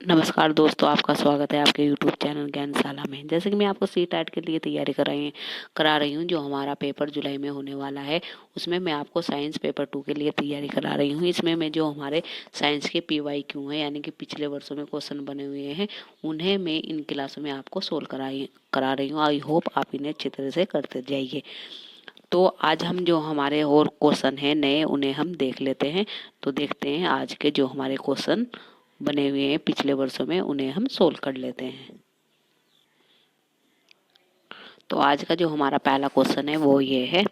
नमस्कार दोस्तों, आपका स्वागत है आपके यूट्यूब चैनल ज्ञानशाला में। जैसे कि मैं आपको सी टेट के लिए तैयारी करा रही हूँ। जो हमारा पेपर जुलाई में होने वाला है, उसमें मैं आपको साइंस पेपर 2 के लिए तैयारी करा रही हूँ। इसमें मैं जो हमारे साइंस के PYQ हैं, यानी कि पिछले वर्षों में क्वेश्चन बने हुए हैं, उन्हें मैं इन क्लासों में आपको सोल्व करा रही हूँ। आई होप आप इन्हें अच्छी तरह से करते जाइए। तो आज हम जो हमारे और क्वेश्चन हैं नए, उन्हें हम देख लेते हैं। तो देखते हैं आज के जो हमारे क्वेश्चन बने हुए हैं पिछले वर्षों में, उन्हें हम सोल्व कर लेते हैं। तो आज का जो हमारा पहला क्वेश्चन है वो ये है,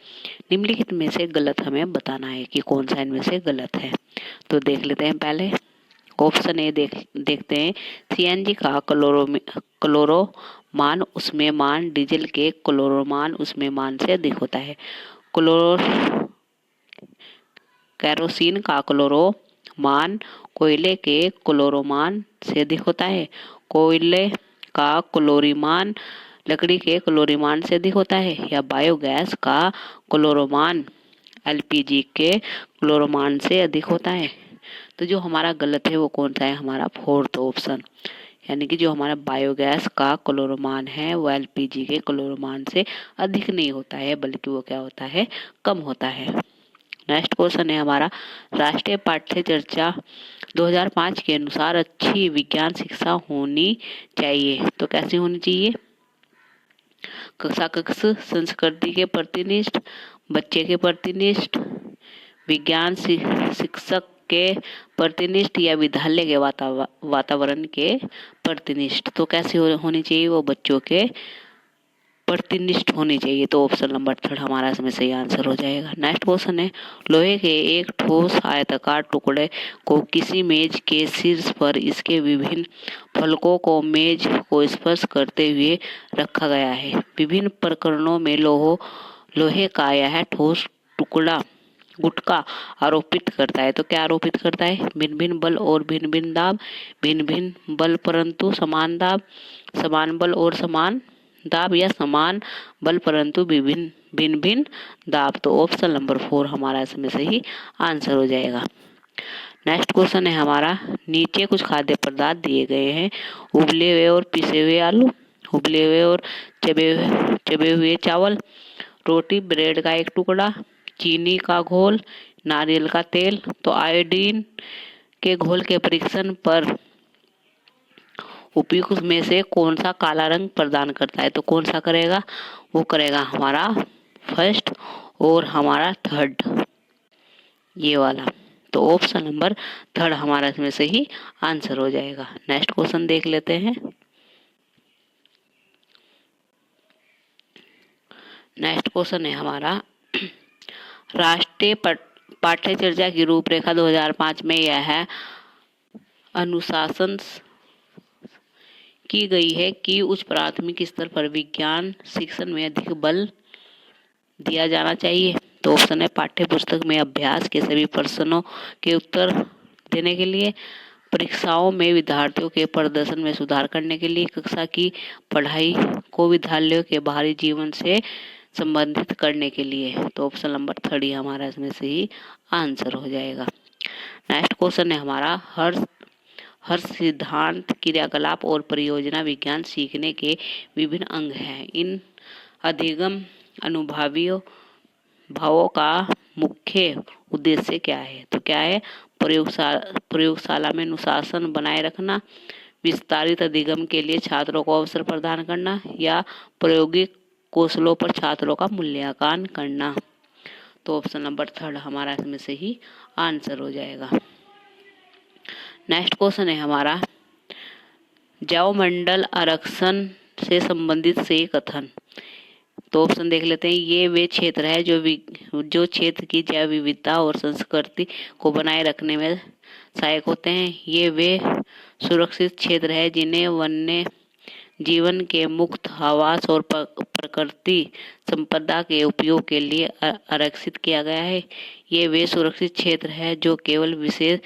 निम्नलिखित में से गलत हमें बताना है कि कौन सा इनमें से गलत है। तो देख लेते हैं। पहले ऑप्शन ए देखते हैं। CNG का क्लोरोमान उसमें मान डीजल के क्लोरोमान उसमें मान से अधिक होता है। कैरोसिन का क्लोरोमान कोयले के क्लोरोमान से अधिक होता है। कोयले का क्लोरीमान लकड़ी के क्लोरीमान से अधिक होता है। या बायोगैस का क्लोरोमान LPG के क्लोरोमान से अधिक होता है। तो जो हमारा गलत है वो कौन सा है? हमारा फोर्थ ऑप्शन, यानी कि जो हमारा बायोगैस का क्लोरोमान है वो LPG के क्लोरोमान से अधिक नहीं होता है, बल्कि वो क्या होता है? कम होता है। नेक्स्ट क्वेश्चन है हमारा, राष्ट्रीय पाठ्य चर्चा 2005 के अनुसार अच्छी विज्ञान शिक्षा होनी चाहिए। तो कैसी होनी चाहिए? कक्षा कक्ष, संस्कृति के प्रतिनिष्ठ, बच्चे के प्रतिनिष्ठ, विज्ञान शिक्षक के प्रतिनिष्ठ, या विद्यालय के वातावरण के प्रतिनिष्ठ। तो कैसी होनी चाहिए? वो बच्चों के प्रतिनिष्ठ होनी चाहिए। तो ऑप्शन नंबर 3 हमारा इसमें सही आंसर हो जाएगा। नेक्स्ट क्वेश्चन है, लोहे के एक ठोस आयताकार टुकड़े को किसी मेज के शीर्ष पर इसके विभिन्न फलकों को मेज को स्पर्श करते हुए रखा गया है। विभिन्न प्रकरणों में लोहे का यह ठोस टुकड़ा गुटका आरोपित करता है। तो क्या आरोपित करता है? भिन्न भिन्न बल और भिन्न भिन्न दाब, भिन्न भिन्न बल परंतु समान दाब, समान बल और समान दाब, या समान बल परंतु भिन्न भिन्न दाब। तो ऑप्शन नंबर 4 हमारा इसमें सही आंसर हो जाएगा। नेक्स्ट क्वेश्चन है हमारा, नीचे कुछ खाद्य पदार्थ दिए गए हैं। उबले हुए और पिसे हुए आलू, उबले हुए और चबे हुए चावल, रोटी, ब्रेड का एक टुकड़ा, चीनी का घोल, नारियल का तेल। तो आयोडीन के घोल के परीक्षण पर उपयुक्त में से कौन सा काला रंग प्रदान करता है? तो कौन सा करेगा? वो करेगा हमारा फर्स्ट और हमारा थर्ड, ये वाला। तो ऑप्शन नंबर 3 हमारा इसमें सही आंसर हो जाएगा। नेक्स्ट क्वेश्चन देख लेते हैं। नेक्स्ट क्वेश्चन है हमारा, राष्ट्रीय पाठ्य चर्चा की रूपरेखा 2005 में यह अनुशासन की गई है कि उच्च प्राथमिक स्तर पर विज्ञान शिक्षण में अधिक बल दिया जाना चाहिए। तो ऑप्शन है, पाठ्य पुस्तक में अभ्यास के सभी प्रश्नों के उत्तर देने के लिए, परीक्षाओं में विद्यार्थियों के प्रदर्शन में सुधार करने के लिए, कक्षा की पढ़ाई को विद्यालयों के बाहरी जीवन से संबंधित करने के लिए। तो ऑप्शन नंबर 3 हमारा इसमें सही आंसर हो जाएगा। नेक्स्ट क्वेश्चन है हमारा, हर सिद्धांत, क्रियाकलाप और परियोजना विज्ञान सीखने के विभिन्न अंग हैं। इन अधिगम अनुभवी भावों का मुख्य उद्देश्य क्या है? तो क्या है? प्रयोगशाला में अनुशासन बनाए रखना, विस्तारित अधिगम के लिए छात्रों को अवसर प्रदान करना, या प्रायोगिक कौशलों पर छात्रों का मूल्यांकन करना। तो ऑप्शन नंबर 3 हमारा इसमें सही आंसर हो जाएगा। नेक्स्ट क्वेश्चन है हमारा, जैवमंडल आरक्षण से संबंधित सही कथन। तो ऑप्शन देख लेते हैं। ये वे क्षेत्र है जो क्षेत्र की जैव विविधता और संस्कृति को बनाए रखने में सहायक होते हैं। ये वे सुरक्षित क्षेत्र है जिन्हें वन्य जीवन के मुक्त आवास और प्रकृति संपदा के उपयोग के लिए आरक्षित किया गया है। ये वे सुरक्षित क्षेत्र है जो केवल विशेष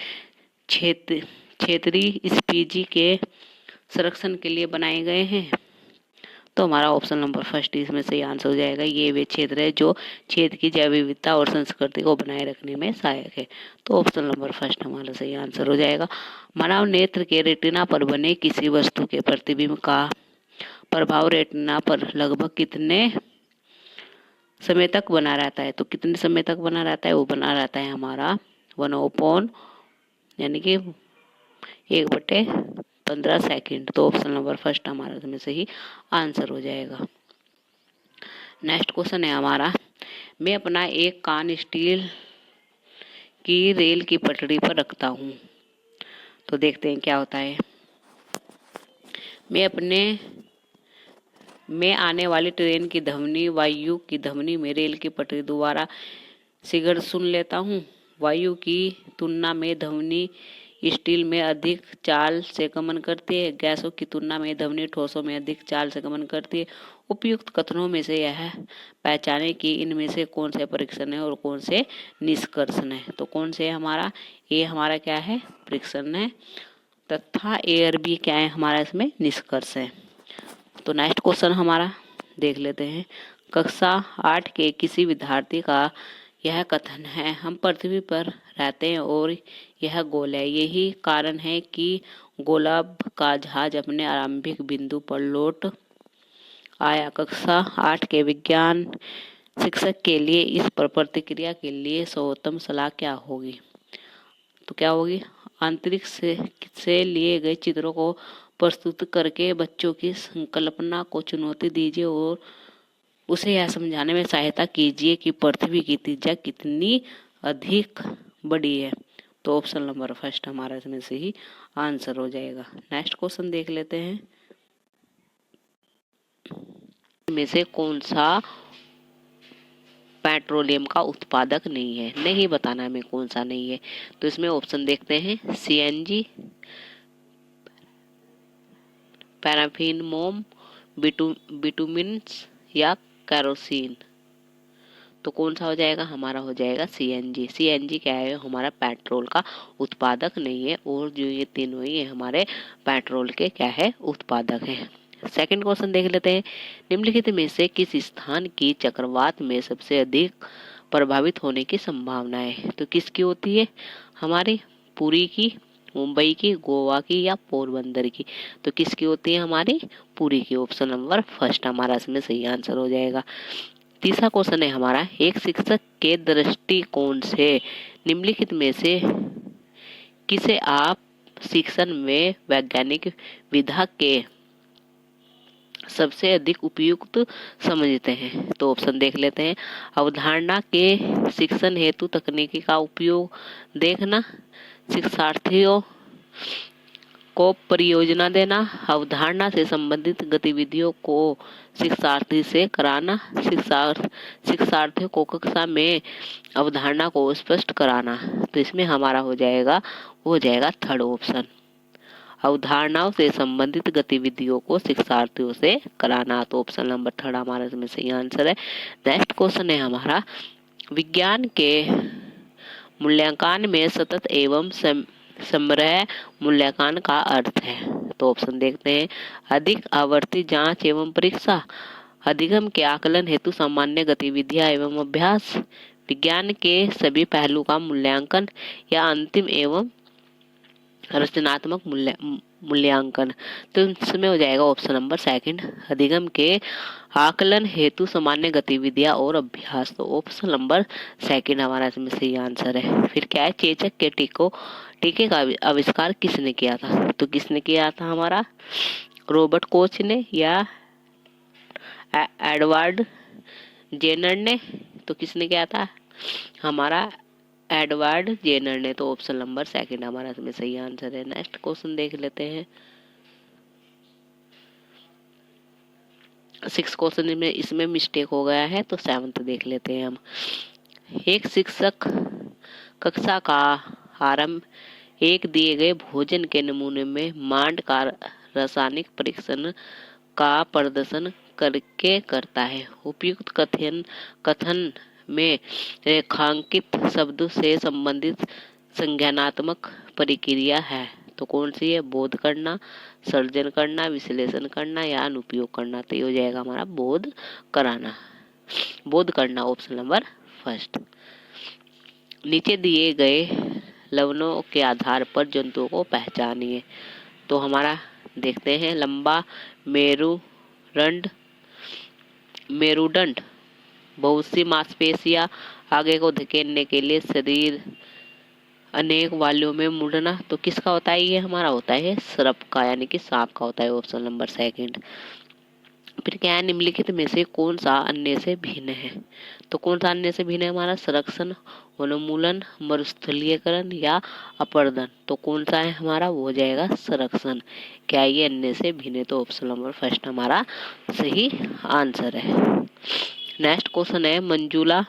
क्षेत्रीय स्पीशीज के संरक्षण के लिए बनाए गए हैं। तो हमारा ऑप्शन नंबर फर्स्ट इसमें सही आंसर हो जाएगा। ये वे क्षेत्र है जो क्षेत्र की जैव विविधता और संस्कृति को बनाए रखने में सहायक है। तो ऑप्शन नंबर फर्स्ट हमारा सही आंसर हो जाएगा। मानव नेत्र के रेटिना पर बने किसी वस्तु के प्रतिबिंब का प्रभाव रेटिना पर लगभग कितने समय तक बना रहता है? तो कितने समय तक बना रहता है? वो बना रहता है हमारा 1/, यानी कि 1/15 सेकेंड। तो ऑप्शन नंबर फर्स्ट हमारा इसमें सही आंसर हो जाएगा। नेक्स्ट क्वेश्चन है हमारा, मैं अपना एक कान स्टील की रेल की पटरी पर रखता हूँ। तो देखते हैं क्या होता है। मैं आने वाली ट्रेन की ध्वनि वायु की ध्वनि में रेल की पटरी द्वारा शीघ्र सुन लेता हूँ। वायु की तुलना में ध्वनि स्टील में अधिक चाल से गमन करती है। गैसों की तुलना में ध्वनि ठोसों में अधिक चाल से गमन करती है। उपयुक्त कथनों में से यह पहचाने कि इनमें से कौन से परीक्षण है और कौन से निष्कर्षण है। तो कौन से हमारा ए हमारा क्या है? परीक्षण है, तथा ए और बी क्या है? हमारा इसमें निष्कर्ष है। तो नेक्स्ट क्वेश्चन हमारा देख लेते हैं। कक्षा 8 के किसी विद्यार्थी का यह कथन है, हम पृथ्वी पर रहते हैं और यह गोल है। यही कारण है कि गोलार्ध का जहाज अपने आरंभिक बिंदु पर लौट आया। कक्षा 8 के विज्ञान शिक्षक के लिए इस पर प्रतिक्रिया के लिए सर्वोत्तम सलाह क्या होगी? तो क्या होगी? अंतरिक्ष से लिए गए चित्रों को प्रस्तुत करके बच्चों की संकल्पना को चुनौती दीजिए और उसे यह समझाने में सहायता कीजिए कि पृथ्वी की त्रिज्या कितनी अधिक बड़ी है। तो ऑप्शन नंबर फर्स्ट हमारा इसमें से ही आंसर हो जाएगा। नेक्स्ट क्वेश्चन देख लेते हैं। में से कौन सा पेट्रोलियम का उत्पादक नहीं है? नहीं बताना हमें कौन सा नहीं है। तो इसमें ऑप्शन देखते हैं, CNG, पैराफिन, मोम, बिटुमिन्स या केरोसिन। तो कौन सा हो जाएगा? हमारा हो जाएगा CNG। CNG क्या है? हमारा पेट्रोल का उत्पादक नहीं है, और जो ये तीनों ही हमारे पेट्रोल के क्या है? उत्पादक हैं। सेकंड क्वेश्चन देख लेते हैं। निम्नलिखित में से किस स्थान की चक्रवात में सबसे अधिक प्रभावित होने की संभावना है? तो किसकी होती है? हमारी पुरी की, मुंबई की, गोवा की या पोरबंदर की? तो किसकी होती है? हमारी पुरी की। ऑप्शन नंबर फर्स्ट हमारा इसमें सही आंसर हो जाएगा। तीसरा क्वेश्चन है हमारा, एक शिक्षक के दृष्टिकोण से निम्नलिखित में से किसे आप शिक्षण में वैज्ञानिक विधा के सबसे अधिक उपयुक्त समझते हैं? तो ऑप्शन देख लेते हैं। अवधारणा के शिक्षण हेतु तकनीकी का उपयोग देखना, शिक्षार्थियों को परियोजना देना, अवधारणा से संबंधित गतिविधियों को शिक्षार्थी से कराना, शिक्षार्थियों को कक्षा में अवधारणा को स्पष्ट कराना। तो इसमें हमारा हो जाएगा थर्ड ऑप्शन, अवधारणाओं से संबंधित गतिविधियों को शिक्षार्थियों से कराना। तो ऑप्शन नंबर थर्ड हमारा इसमें सही आंसर है। नेक्स्ट क्वेश्चन है हमारा, विज्ञान के मूल्यांकन में सतत एवं समग्र मूल्यांकन का अर्थ है? तो ऑप्शन देखते हैं। अधिक आवर्ती जांच एवं परीक्षा, अधिगम के आकलन हेतु सामान्य गतिविधियां एवं अभ्यास, विज्ञान के सभी पहलू का मूल्यांकन, या अंतिम एवं रचनात्मक मूल्यांकन। तो इसमें हो जाएगा ऑप्शन नंबर सेकंड, अधिगम के आकलन हेतु सामान्य गतिविधियां और अभ्यास। तो ऑप्शन नंबर सेकंड हमारा इसमें सही आंसर है। फिर क्या है? चेचक के टीके का आविष्कार किसने किया था? तो किसने किया था? हमारा रॉबर्ट कोच ने या एडवर्ड जेनर ने? तो किसने किया था? हमारा एडवर्ड जेनर ने। तो ऑप्शन नंबर सेकंड हमारा इसमें सही आंसर है। नेक्स्ट क्वेश्चन देख लेते हैं। 6 क्वेश्चन में इसमें मिस्टेक हो गया है, तो 7th देख लेते हैं हम। एक शिक्षक कक्षा का आरंभ एक दिए गए भोजन के नमूने में मांड का रासायनिक परीक्षण का प्रदर्शन करके करता है। उपयुक्त कथन में रेखांकित शब्द से संबंधित संज्ञानात्मक प्रक्रिया है। तो कौन सी है? बोध करना, सर्जन करना, विश्लेषण करना या अनुपयोग करना। तो ये हो जाएगा हमारा बोध कराना, बोध करना, ऑप्शन नंबर फर्स्ट। नीचे दिए गए लवणों के आधार पर जंतुओं को पहचानिए। तो हमारा देखते हैं, लंबा मेरुदंड, मेरुदंड, बहुत सी मांसपेशियां, आगे को धकेलने के लिए शरीर, अनेक वालियों में मुड़ना। तो किसका होता है? ये हमारा होता है सर्प का, यानी कि सांप का होता है, ऑप्शन नंबर सेकंड। फिर क्या है? निम्नलिखित में से कौन सा अन्य से भिन्न है? तो कौन सा अन्य से भिन्न है? हमारा संरक्षण, वनोन्मूलन, मरुस्थलीकरण या अपरदन। तो कौन सा है हमारा? वो हो जाएगा संरक्षण। क्या ये अन्य से भिन्न है? तो ऑप्शन नंबर फर्स्ट हमारा सही आंसर है। नेक्स्ट क्वेश्चन है, मंजुला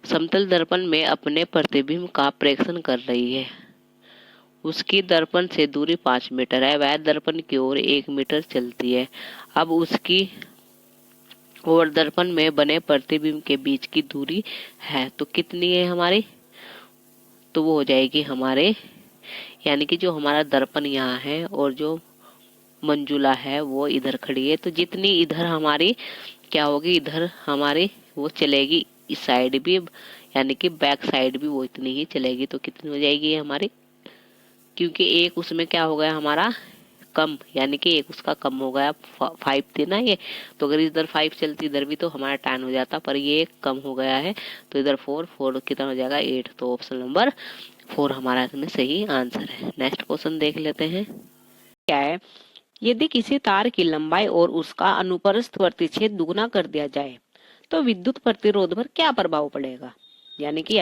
समतल दर्पण में अपने प्रतिबिंब का प्रेक्षण कर रही है। उसकी दर्पण से दूरी 5 मीटर है, वह दर्पण की ओर 1 मीटर चलती है। अब उसकी और दर्पण में बने प्रतिबिंब के बीच की दूरी है, तो कितनी है हमारी? तो वो हो जाएगी हमारे, यानी कि जो हमारा दर्पण यहाँ है और जो मंजुला है वो इधर खड़ी है, तो जितनी इधर हमारी क्या होगी, इधर हमारी वो चलेगी इस साइड भी, यानी कि बैक साइड भी वो इतनी ही चलेगी। तो कितनी हो जाएगी ये हमारी? क्योंकि एक उसमें क्या हो गया हमारा कम, यानी कि एक उसका कम हो गया, 5 थी ना ये, तो अगर इधर 5 चलती इधर भी तो हमारा 10 हो जाता, पर ये एक कम हो गया है, तो इधर 4 कितना हो जाएगा? 8। तो ऑप्शन नंबर 4 हमारा इसमें सही आंसर है। नेक्स्ट क्वेश्चन देख लेते हैं, क्या है? यदि किसी तार की लंबाई और उसका अनुप्रस्थ प्रतिच्छेद दुगना कर दिया जाए तो विद्युत प्रतिरोध पर क्या प्रभाव पड़ेगा? यानी कि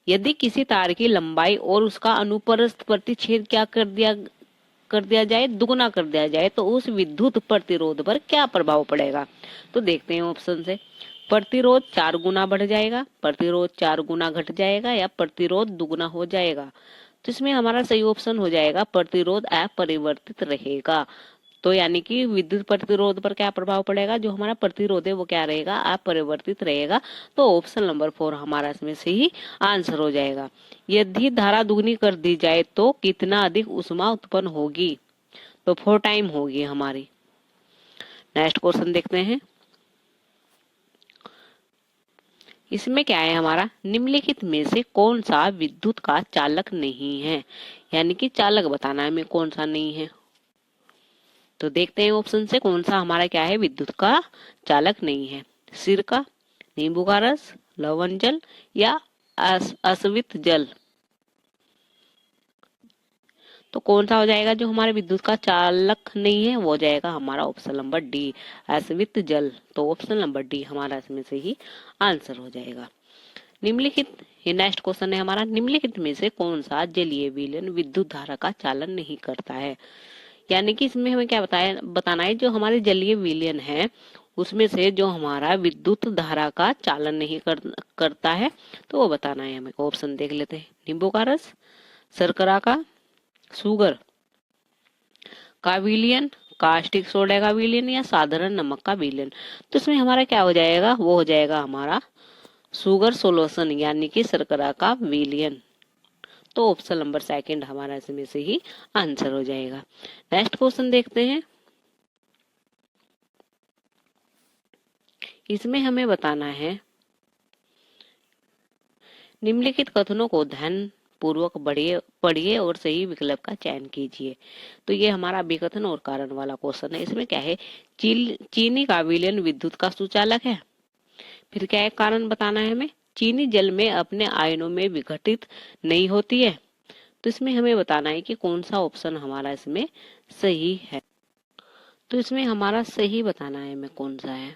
यदि किसी तार की लंबाई और उसका अनुप्रस्थ प्रतिच्छेद क्या कर दिया जाए, दुगना कर दिया जाए, तो उस विद्युत प्रतिरोध पर क्या प्रभाव पड़ेगा? तो देखते हैं ऑप्शन से। प्रतिरोध 4 गुना बढ़ जाएगा, प्रतिरोध 4 गुना घट जाएगा, या प्रतिरोध दुगना हो जाएगा। तो इसमें हमारा सही ऑप्शन हो जाएगा प्रतिरोध अपरिवर्तित रहेगा। तो यानी कि विद्युत प्रतिरोध पर क्या प्रभाव पड़ेगा? जो हमारा प्रतिरोध है वो क्या रहेगा? अपरिवर्तित रहेगा। तो ऑप्शन नंबर 4 हमारा इसमें सही आंसर हो जाएगा। यदि धारा दुगनी कर दी जाए तो कितना अधिक ऊष्मा उत्पन्न होगी? तो 4 टाइम होगी हमारी। नेक्स्ट क्वेश्चन देखते हैं, इसमें क्या है हमारा? निम्नलिखित में से कौन सा विद्युत का चालक नहीं है? यानी कि चालक बताना है हमें कौन सा नहीं है। तो देखते हैं ऑप्शन से कौन सा हमारा क्या है विद्युत का चालक नहीं है। सिरका, नींबू का रस, लवण जल या अस्वित जल। तो कौन सा हो जाएगा जो हमारे विद्युत का चालक नहीं है? वो हो जाएगा हमारा ऑप्शन नंबर डी, अस्वित जल। तो ऑप्शन नंबर डी हमारा इसमें से ही आंसर हो जाएगा। निम्नलिखित, ये नेक्स्ट क्वेश्चन है हमारा, निम्नलिखित में से कौन सा जलीय विलयन विद्युत धारा का चालन नहीं करता है? यानी कि इसमें हमें क्या बताना है, जो हमारे जलीय विलयन है उसमें से जो हमारा विद्युत धारा का चालन नहीं करता है, तो वो बताना है हमें। ऑप्शन देख लेते हैं, नींबू का रस, शर्करा का, शुगर का विलयन, कास्टिक सोडा का विलयन या साधारण नमक का विलयन। तो इसमें हमारा क्या हो जाएगा? वो हो जाएगा हमारा शुगर सोल्यूशन, यानी कि शर्करा का विलयन। तो ऑप्शन नंबर सेकंड हमारा इसमें से ही आंसर हो जाएगा। नेक्स्ट क्वेश्चन देखते हैं, इसमें हमें बताना है, निम्नलिखित कथनों को ध्यान पूर्वक पढ़िए और सही विकल्प का चयन कीजिए। तो ये हमारा विकथन और कारण वाला क्वेश्चन है। इसमें क्या है? चीनी का विलयन विद्युत का सुचालक है। फिर क्या है? कारण बताना है हमें, चीनी जल में अपने आयनों में विघटित नहीं होती है। तो इसमें हमें बताना है कि कौन सा ऑप्शन हमारा इसमें सही है। तो इसमें हमारा सही बताना है हमें कौन सा है।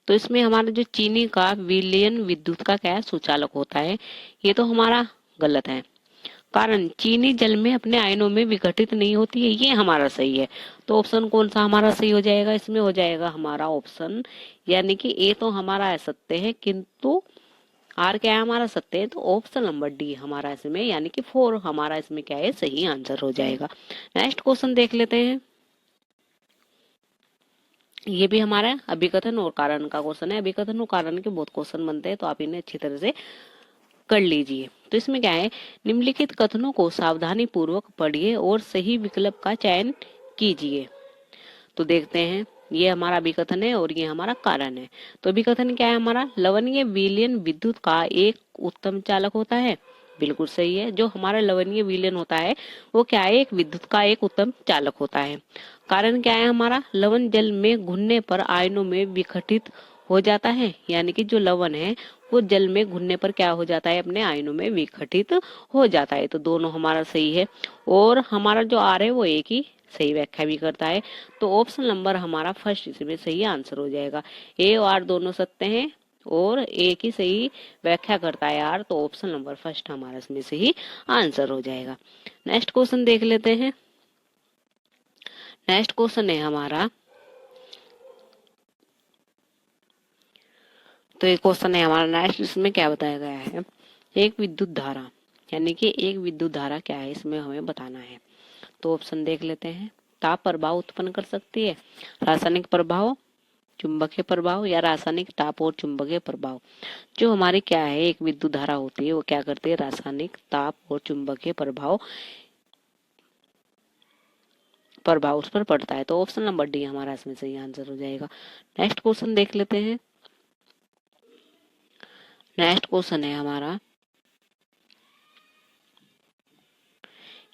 तो इसमें हमारा जो चीनी का विलयन विद्युत का क्या है? सुचालक होता है। ये तो हमारा गलत है, कारण चीनी जल में अपने आयनों में विघटित नहीं होती है, ये हमारा सही है। तो ऑप्शन कौन सा हमारा सही हो जाएगा? इसमें हो जाएगा हमारा ऑप्शन, यानी कि ए तो हमारा सत्य है किंतु आर क्या है हमारा सत्य है। तो ऑप्शन नंबर डी हमारा इसमें, यानी कि 4 हमारा इसमें क्या है? सही आंसर हो जाएगा। नेक्स्ट क्वेश्चन देख लेते हैं, ये भी हमारा अभिकथन और कारण का क्वेश्चन है। अभिकथन और कारण के बहुत क्वेश्चन बनते हैं, तो आप इन्हें अच्छी तरह से कर लीजिए। तो इसमें क्या है, निम्नलिखित कथनों को सावधानी पूर्वक पढ़िए और सही विकल्प का चयन कीजिए। तो देखते हैं, ये हमारा अभिकथन है और ये हमारा कारण है। तो अभिकथन क्या है हमारा, लवणीय विलयन विद्युत का एक उत्तम चालक होता है। बिल्कुल सही है, जो हमारा लवणीय विलयन होता है वो क्या है, एक विद्युत का एक उत्तम चालक होता है। कारण क्या है हमारा, लवण जल में घुलने पर आयनों में विघटित हो जाता है, यानी कि जो लवण है वो जल में घुलने पर क्या हो जाता है, अपने आयनों में विघटित हो जाता है। तो दोनों हमारा सही है और हमारा जो आर है वो एक ही सही व्याख्या भी करता है। तो ऑप्शन नंबर हमारा फर्स्ट इसमें सही आंसर हो जाएगा। ए और आर दोनों सत्य हैं और एक ही सही व्याख्या करता है आर, तो ऑप्शन नंबर फर्स्ट हमारा इसमें सही आंसर हो जाएगा। नेक्स्ट क्वेश्चन देख लेते हैं। नेक्स्ट क्वेश्चन है हमारा, तो एक क्वेश्चन है हमारा नेक्स्ट, इसमें क्या बताया गया है, एक विद्युत धारा, यानी कि एक विद्युत धारा क्या है इसमें हमें बताना है। तो ऑप्शन देख लेते हैं। ताप प्रभाव उत्पन्न कर सकती है, रासायनिक प्रभाव, चुंबकीय प्रभाव या रासायनिक ताप और चुंबकीय प्रभाव। जो हमारी क्या है एक विद्युत धारा होती है वो क्या करती है, रासायनिक ताप और चुंबकीय प्रभाव उस पर पड़ता है। तो ऑप्शन नंबर डी हमारा इसमें सही आंसर हो जाएगा। नेक्स्ट क्वेश्चन देख लेते हैं। नेक्स्ट क्वेश्चन है हमारा,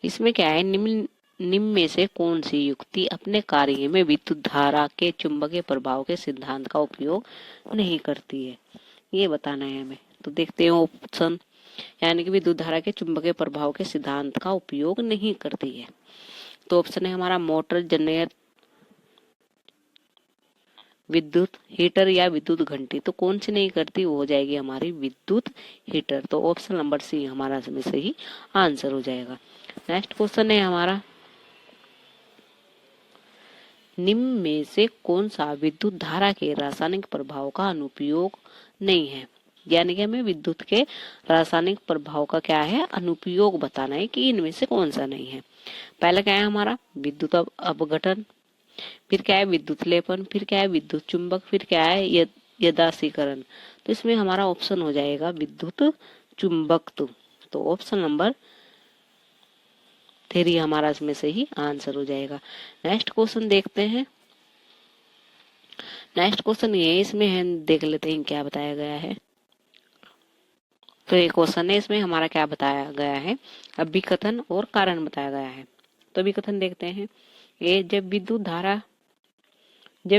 इसमें क्या है, निम्न में से कौन सी युक्ति अपने कार्य में विद्युत धारा के चुंबकीय प्रभाव के सिद्धांत का उपयोग नहीं करती है, ये बताना है हमें। तो देखते हैं ऑप्शन, यानी कि विद्युत धारा के चुंबकीय प्रभाव के सिद्धांत का उपयोग नहीं करती है। तो ऑप्शन है हमारा मोटर, जनरेटर, विद्युत हीटर या विद्युत घंटी। तो कौन सी नहीं करती, वो हो जाएगी हमारी विद्युत हीटर। तो ऑप्शन नंबर सी हमारा इसमें सही आंसर हो जाएगा। नेक्स्ट क्वेश्चन है हमारा, निम्न में से कौन सा विद्युत धारा के रासायनिक प्रभाव का अनुपयोग नहीं है, यानी कि हमें विद्युत के रासायनिक प्रभाव का क्या है अनुपयोग बताना है कि इनमें से कौन सा नहीं है। पहला क्या है हमारा विद्युत अपघटन, फिर क्या है विद्युत लेपन, फिर क्या है विद्युत चुंबक, फिर क्या है यदासीकरण। तो इसमें हमारा ऑप्शन हो जाएगा विद्युत चुंबक। तो ऑप्शन नंबर 3 हमारा इसमें सही आंसर हो जाएगा। नेक्स्ट क्वेश्चन देखते हैं। नेक्स्ट क्वेश्चन ये इसमें है, देख लेते हैं क्या बताया गया है। तो ये क्वेश्चन है, इसमें हमारा क्या बताया गया है, अभिकथन और कारण बताया गया है। तो अभिकथन देखते हैं। ये जब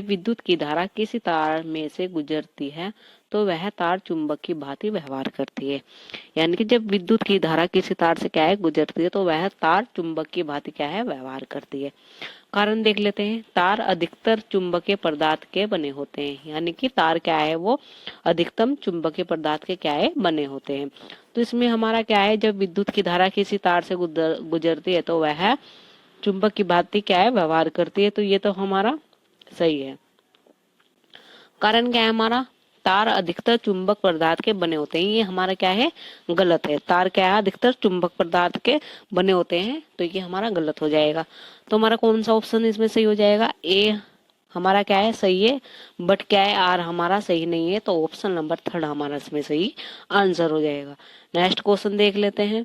विद्युत की धारा किसी तार में से गुजरती है तो वह तार चुंबक की भांति व्यवहार करती है, यानी कि जब विद्युत की धारा किसी तार से क्या है गुजरती है तो वह तार चुंबक की भांति क्या है व्यवहार करती है। कारण देख लेते हैं। तार अधिकतर चुंबकीय पदार्थ के बने होते हैं, यानी कि तार क्या है वो अधिकतम चुंबकीय पदार्थ के क्या है बने होते हैं। तो इसमें हमारा क्या है, जब विद्युत की धारा किसी तार से गुजरती है तो वह चुंबक की भांति क्या है व्यवहार करती है। तो ये तो हमारा सही है। कारण क्या है हमारा, तार अधिकतर चुंबक पदार्थ के बने होते हैं, ये हमारा क्या है गलत है। तार क्या है अधिकतर चुंबक पदार्थ के बने होते हैं, तो ये हमारा गलत हो जाएगा। तो हमारा कौन सा ऑप्शन इसमें सही हो जाएगा, ए हमारा क्या है सही है, बट क्या है आर हमारा सही नहीं है। तो ऑप्शन नंबर 3 हमारा इसमें सही आंसर हो जाएगा। नेक्स्ट क्वेश्चन देख लेते हैं।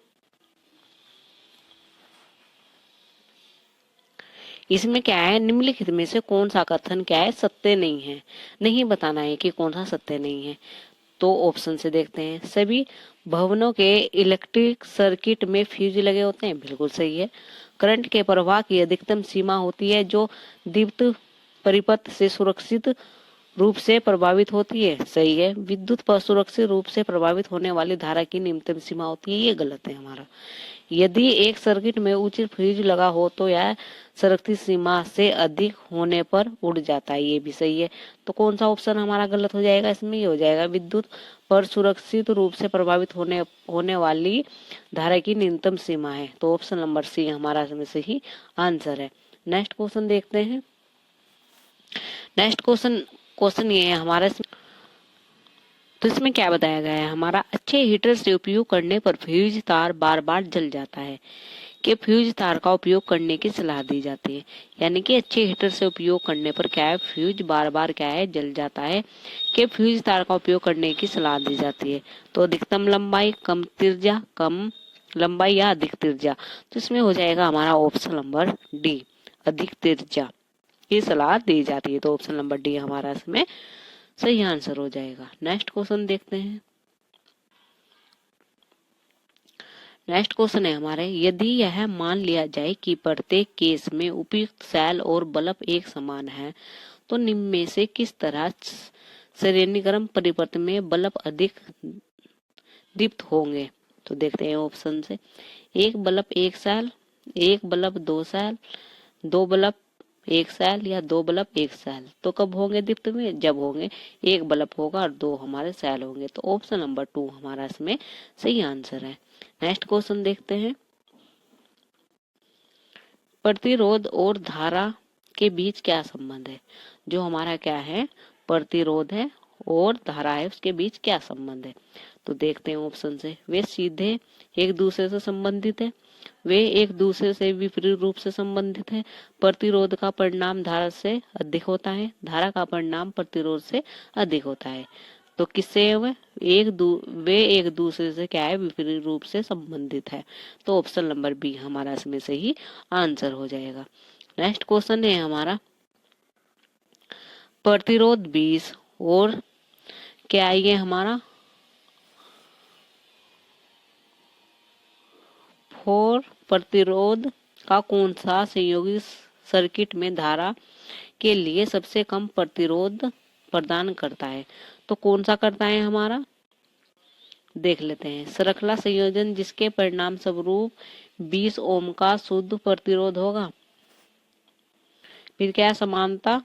इसमें क्या है, निम्नलिखित में से कौन सा कथन क्या है सत्य नहीं है, नहीं बताना है कि कौन सा सत्य नहीं है। तो ऑप्शन से देखते हैं। सभी भवनों के इलेक्ट्रिक सर्किट में फ्यूज लगे होते हैं, बिल्कुल सही है। करंट के प्रवाह की अधिकतम सीमा होती है जो दीप्त परिपथ से सुरक्षित रूप से प्रभावित होती है, सही है। विद्युत पर सुरक्षित रूप से प्रभावित होने वाली धारा की न्यूनतम सीमा होती है, ये गलत है हमारा। यदि एक सर्किट में उचित फ्यूज लगा हो तो यह सुरक्षित सीमा से अधिक होने पर उड़ जाता है, ये भी सही है। तो कौन सा ऑप्शन हमारा गलत हो जाएगा, इसमें ये हो जाएगा विद्युत पर सुरक्षित रूप से प्रभावित होने वाली धारा की न्यूनतम सीमा है। तो ऑप्शन नंबर सी हमारा इसमें सही आंसर है। नेक्स्ट क्वेश्चन देखते हैं। नेक्स्ट क्वेश्चन ये है हमारा, तो इसमें क्या बताया गया है हमारा, अच्छे हीटर से उपयोग करने पर फ्यूज तार बार बार जल जाता है, कि फ्यूज तार का उपयोग करने की सलाह दी जाती है। यानी कि अच्छे हीटर से उपयोग करने पर क्या है, फ्यूज बार बार क्या है, जल जाता है, कि फ्यूज तार का उपयोग करने की सलाह दी जाती है। तो अधिकतम लंबाई, कम त्रिज्या, कम लंबाई या अधिक त्रिज्या, तो इसमें हो जाएगा हमारा ऑप्शन नंबर डी, अधिक त्रिज्या की सलाह दी जाती है। तो ऑप्शन नंबर डी हमारा इसमें सही आंसर हो जाएगा। नेक्स्ट क्वेश्चन देखते हैं। नेक्स्ट क्वेश्चन है हमारे, यदि यह मान लिया जाए कि प्रत्येक केस में उपयुक्त सेल और बल्ब एक समान है, तो निम्न में से किस तरह श्रेणीक्रम परिवर्तन में बल्ब अधिक दीप्त होंगे? तो देखते हैं ऑप्शन से, एक बल्ब एक सेल, एक बल्ब दो सेल, दो बल्ब एक सेल या दो बल्ब एक सेल। तो कब होंगे दीप्त में? जब होंगे एक बल्ब होगा और दो हमारे सेल होंगे। तो ऑप्शन नंबर 2 हमारा इसमें सही आंसर है। नेक्स्ट क्वेश्चन देखते हैं। प्रतिरोध और धारा के बीच क्या संबंध है? जो हमारा क्या है, प्रतिरोध है और धारा है, उसके बीच क्या संबंध है? तो देखते हैं ऑप्शन से, वे सीधे एक दूसरे से संबंधित है, वे एक दूसरे से विपरीत रूप से संबंधित है, प्रतिरोध का परिणाम धारा से अधिक होता है, धारा का परिणाम प्रतिरोध से अधिक होता है। तो किससे है वे एक दूसरे से क्या है, विपरीत रूप से संबंधित है। तो ऑप्शन नंबर बी हमारा इसमें सही आंसर हो जाएगा। नेक्स्ट क्वेश्चन है हमारा, प्रतिरोध 20 और क्या आएगा हमारा 4 प्रतिरोध का कौन सा संयोगी सर्किट में धारा के लिए सबसे कम प्रतिरोध प्रदान करता है? तो कौन सा करता है हमारा, देख लेते हैं। श्रृंखला संयोजन जिसके परिणाम स्वरूप 20 ओम का शुद्ध प्रतिरोध होगा। फिर क्या, समानता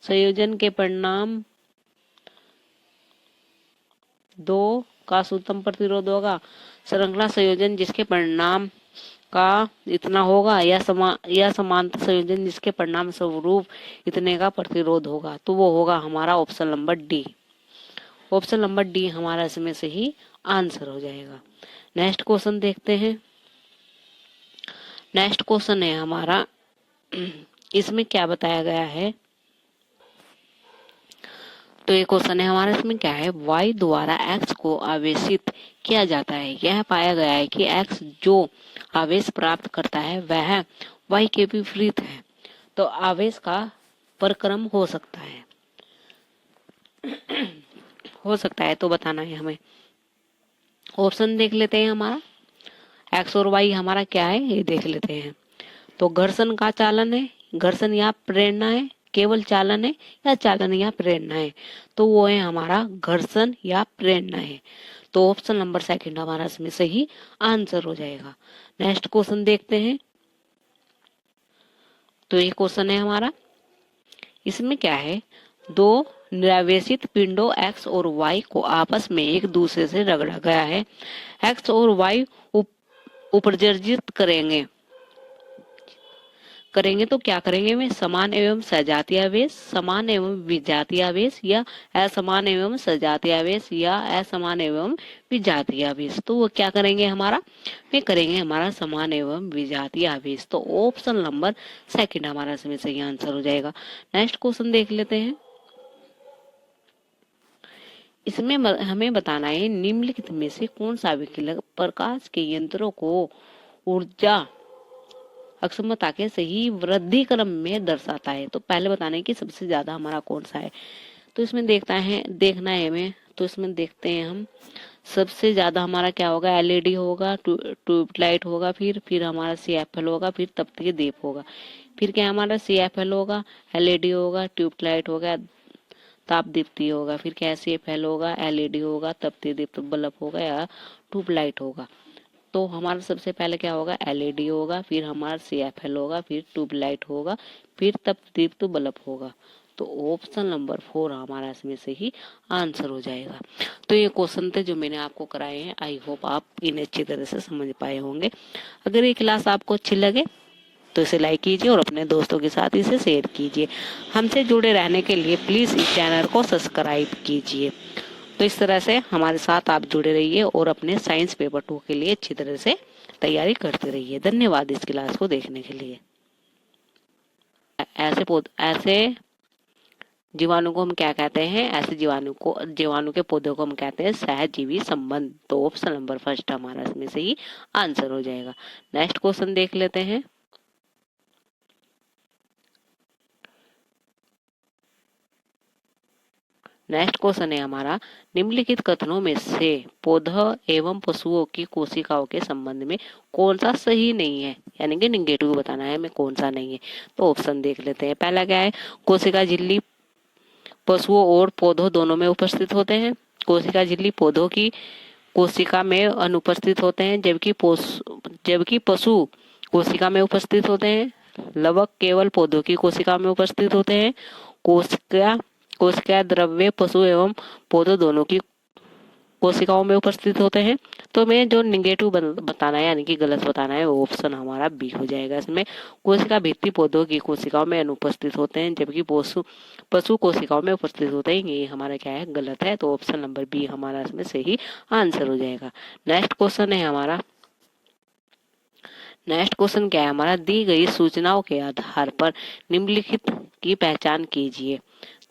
संयोजन के परिणाम 2 का शुद्धतम प्रतिरोध होगा। श्रृंखला संयोजन जिसके परिणाम का इतना होगा, या समांतर संयोजन जिसके परिणाम स्वरूप इतने का प्रतिरोध होगा। तो वो होगा हमारा option number D. Option number D हमारा इसमें से ही आंसर हो जाएगा। नेक्स्ट क्वेश्चन देखते हैं। नेक्स्ट क्वेश्चन है हमारा, इसमें क्या बताया गया है? तो ये क्वेश्चन है हमारा, इसमें क्या है, y द्वारा x को आवेशित किया जाता है। यह पाया गया है कि x जो आवेश प्राप्त करता है वह y के विपरीत है। तो आवेश का परिक्रम हो सकता है तो बताना है हमें। ऑप्शन देख लेते हैं हमारा, x और y हमारा क्या है ये देख लेते हैं। तो घर्षण का चालन है, घर्षण या प्रेरणा है, केवल चालन है या चालन या प्रेरणा है? तो वो है हमारा घर्षण या प्रेरणा है। तो ऑप्शन नंबर सेकंड हमारा इसमें सही आंसर हो जाएगा। नेक्स्ट क्वेश्चन देखते हैं। तो ये क्वेश्चन है हमारा, इसमें क्या है, दो निरावेशित पिंडों x और y को आपस में एक दूसरे से रगड़ा गया है। x और y उपसर्जित करेंगे तो क्या करेंगे वे, समान एवं सजातीय आवेश, समान एवं विजातीय आवेश, या असमान एवं सजातीय आवेश, या असमान एवं विजातीय आवेश? तो वो क्या करेंगे हमारा, वे करेंगे हमारा समान एवं विजातीय आवेश। तो ऑप्शन नंबर सेकंड हमारा इसमें सही आंसर हो जाएगा। नेक्स्ट क्वेश्चन देख लेते हैं। इसमें हमें बताना है, निम्नलिखित में से कौन सा विकल्प प्रकाश के यंत्रों को ऊर्जा अक्षमता के सही वृद्धि क्रम में दर्शाता है? तो पहले बताना है कि सबसे ज्यादा हमारा कौन सा है। तो इसमें देखना है हमें। तो इसमें देखते हैं हम, सबसे ज्यादा हमारा क्या होगा, एलईडी होगा, ट्यूबलाइट होगा, फिर हमारा सीएफएल होगा, फिर तपती दीप होगा। फिर क्या हमारा सीएफएल होगा, एलईडी होगा, ट्यूबलाइट होगा, ताप दीप्ति होगा। फिर क्या सीएफएल होगा, एलईडी होगा, तपती दीप्त बल्ब होगा, या ट्यूबलाइट होगा। तो हमारा सबसे पहले क्या होगा, एलईडी होगा, फिर हमारा सीएफएल होगा, फिर ट्यूबलाइट होगा, फिर तप दीप्त बल्ब होगा। तो ऑप्शन नंबर 4 हमारा इसमें से ही आंसर हो जाएगा। तो ये क्वेश्चन थे जो मैंने आपको कराए हैं। आई होप आप इन्हें अच्छी तरह से समझ पाए होंगे। अगर ये क्लास आपको अच्छी लगे तो इसे लाइक कीजिए और अपने दोस्तों के साथ इसे शेयर कीजिए। हमसे जुड़े रहने के लिए प्लीज़ इस चैनल को सब्सक्राइब कीजिए। तो इस तरह से हमारे साथ आप जुड़े रहिए और अपने साइंस पेपर 2 के लिए अच्छी तरह से तैयारी करते रहिए। धन्यवाद इस क्लास को देखने के लिए। ऐसे जीवाणु को हम क्या कहते हैं? ऐसे जीवाणु के पौधों को हम कहते हैं सहजीवी संबंध। तो ऑप्शन नंबर फर्स्ट हमारा इसमें से ही आंसर हो जाएगा। नेक्स्ट क्वेश्चन देख लेते हैं। नेक्स्ट क्वेश्चन है हमारा, निम्नलिखित कथनों में से पौधा एवं पशुओं की कोशिकाओं के संबंध में कौन सा सही नहीं है, यानी कि निगेटिव बताना है हमें कौन सा नहीं है। तो ऑप्शन देख लेते हैं। पहला क्या है? कोशिका झिल्ली पशुओं और पौधों दोनों में उपस्थित होते हैं। कोशिका झिल्ली पौधों की कोशिका में अनुपस्थित होते हैं, जबकि पशु कोशिका में उपस्थित होते हैं। लवक केवल पौधों की कोशिका में उपस्थित होते हैं। कोशिका द्रव्य पशु एवं पौधों दोनों की कोशिकाओं में उपस्थित होते हैं। तो मैं जो निगेटिव बताना है यानी कि गलत बताना है वो ऑप्शन हमारा बी हो जाएगा। इसमें कोशिका भित्ति पौधों की कोशिकाओं में अनुपस्थित होते हैं, जबकि पशु कोशिकाओं में उपस्थित होते हैं। ये हमारा क्या है? गलत है। तो ऑप्शन नंबर बी हमारा इसमें सही आंसर हो जाएगा। नेक्स्ट क्वेश्चन है हमारा। नेक्स्ट क्वेश्चन क्या है हमारा? दी गई सूचनाओं के आधार पर निम्नलिखित की पहचान कीजिए।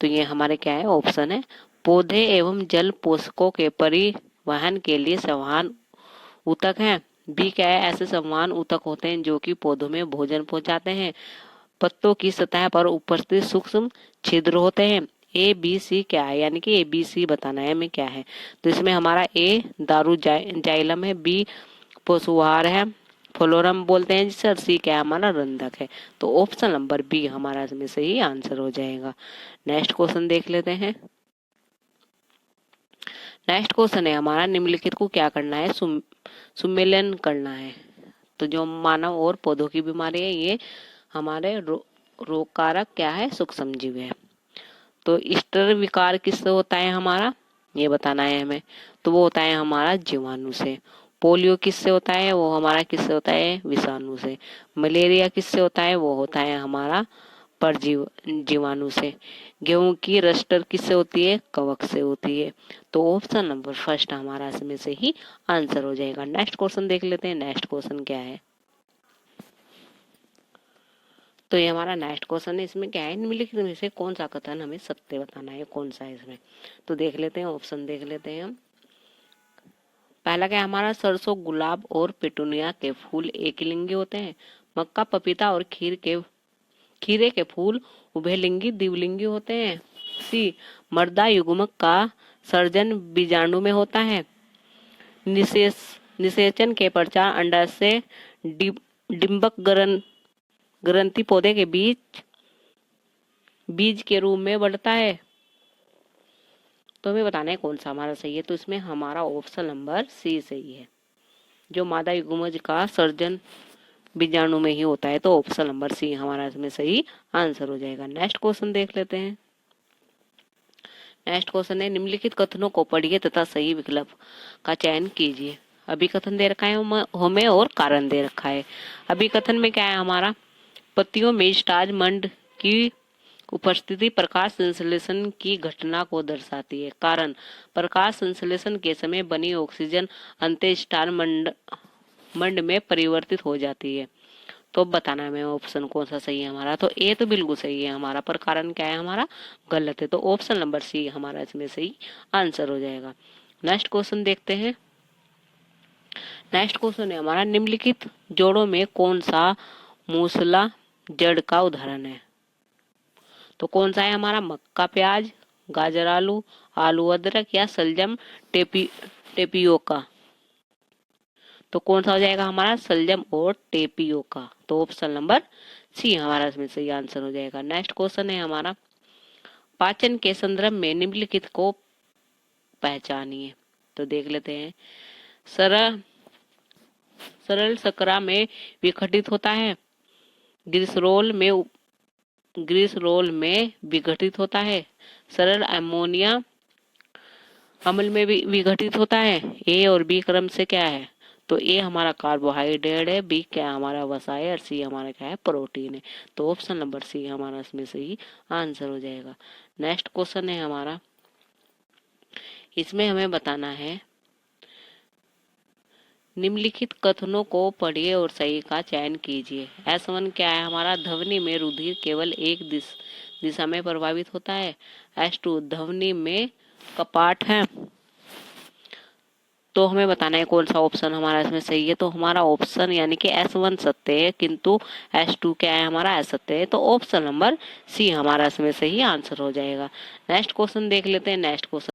तो ये हमारे क्या है? ऑप्शन है पौधे एवं जल पोषकों के परिवहन के लिए संवहन ऊतक हैं। बी क्या है? ऐसे संवहन ऊतक होते हैं जो कि पौधों में भोजन पहुंचाते हैं। पत्तों की सतह पर उपस्थित सूक्ष्म छिद्र होते हैं। ए बी सी क्या है? यानी कि ए बी सी बताना है हमें क्या है। तो इसमें हमारा ए दारू जाइलम है, बी पशुहार है, फ्लोरम बोलते हैं जिसे, सी क्या है? हमारा रंधक है। तो ऑप्शन नंबर बी हमारा इसमें सही आंसर हो जाएगा। नेक्स्ट क्वेश्चन देख लेते हैं। नेक्स्ट क्वेश्चन है हमारा, निम्नलिखित को क्या करना है? सुमेलन करना है। तो जो मानव और पौधों की बीमारी है ये हमारे रोग कारक क्या है? सूक्ष्म जीव है। तो स्टर विकार किससे होता है हमारा? ये बताना है हमें। तो वो होता है हमारा जीवाणु से। पोलियो किससे होता है? वो हमारा किससे होता है? विषाणु से। मलेरिया किससे होता है? वो होता है हमारा जीवाणु से। गेहूं की रस्टर किससे होती है? कवक से होती है। तो ऑप्शन नंबर फर्स्ट हमारा इसमें से ही आंसर हो जाएगा। नेक्स्ट क्वेश्चन देख लेते हैं। नेक्स्ट क्वेश्चन क्या है? तो ये हमारा नेक्स्ट क्वेश्चन है। इसमें क्या है? निम्नलिखित में से कौन सा कथन हमें सत्य बताना है? कौन सा है इसमें? तो देख लेते हैं, ऑप्शन देख लेते हैं हम। पहला क्या है हमारा? सरसों, गुलाब और पेटूनिया के फूल एकलिंगी होते हैं। मक्का, पपीता और खीरे के फूल उभयलिंगी द्विलिंगी होते हैं। सी मर्दा युग्मक का सर्जन बीजाणु में होता है। निषेचन के पश्चात अंडाशय से डिंबक ग्रंथि पौधे के बीज के रूप में बढ़ता है। तो हमें बताना है कौन सा हमारा सही है। तो इसमें हमारा ऑप्शन नंबर सी सही है। जो मादा युग्मज का सर्जन बीजाणु में ही होता है। तो ऑप्शन नंबर सी हमारा इसमें सही आंसर हो जाएगा। नेक्स्ट क्वेश्चन देख लेते हैं। नेक्स्ट क्वेश्चन है, निम्नलिखित कथनों को पढ़िए तथा सही विकल्प का चयन कीजिए। अभी कथन दे रखा है हमें और कारण दे रखा है। अभी कथन में क्या है हमारा? पत्तियों में स्टार्च मंड की उपस्थिति प्रकाश संश्लेषण की घटना को दर्शाती है। कारण, प्रकाश संश्लेषण के समय बनी ऑक्सीजन अंतः स्टार मंड में परिवर्तित हो जाती है। तो बताना है ऑप्शन कौन सा सही है हमारा। तो ए तो बिल्कुल सही है हमारा, पर कारण क्या है हमारा? गलत है। तो ऑप्शन नंबर सी हमारा इसमें सही आंसर हो जाएगा। नेक्स्ट क्वेश्चन देखते हैं। नेक्स्ट क्वेश्चन है हमारा, निम्नलिखित जोड़ों में कौन सा मूसला जड़ का उदाहरण है? तो कौन सा है हमारा? मक्का, प्याज, गाजर, आलू, आलू अदरक या सलजम टेपियोका। तो कौन सा हो जाएगा हमारा? सलजम और टेपियोका। तो ऑप्शन नंबर सी हमारा इसमें सही आंसर हो जाएगा। नेक्स्ट क्वेश्चन है हमारा, पाचन के संदर्भ में निम्नलिखित को पहचानिए। तो देख लेते हैं। सरल शकरा में विघटित होता है। ग्लिसरोल में विघटित होता है। सरल अमोनिया अम्ल में भी विघटित होता है। ए और बी क्रम से क्या है? तो ए हमारा कार्बोहाइड्रेट है, बी क्या है हमारा वसा है और सी हमारा क्या है प्रोटीन है। तो ऑप्शन नंबर सी हमारा इसमें सही आंसर हो जाएगा। नेक्स्ट क्वेश्चन है हमारा, इसमें हमें बताना है निम्नलिखित कथनों को पढ़िए और सही का चयन कीजिए। S1 क्या है हमारा, ध्वनि में रुधिर केवल एक दिशा में प्रभावित होता है। S2 ध्वनि में कपाट है। तो हमें बताना है कौन सा ऑप्शन हमारा इसमें सही है। तो हमारा ऑप्शन यानी कि S1 सत्य है किंतु S2 क्या है हमारा असत्य है। तो ऑप्शन नंबर सी हमारा इसमें सही आंसर हो जाएगा। नेक्स्ट क्वेश्चन देख लेते हैं। Next question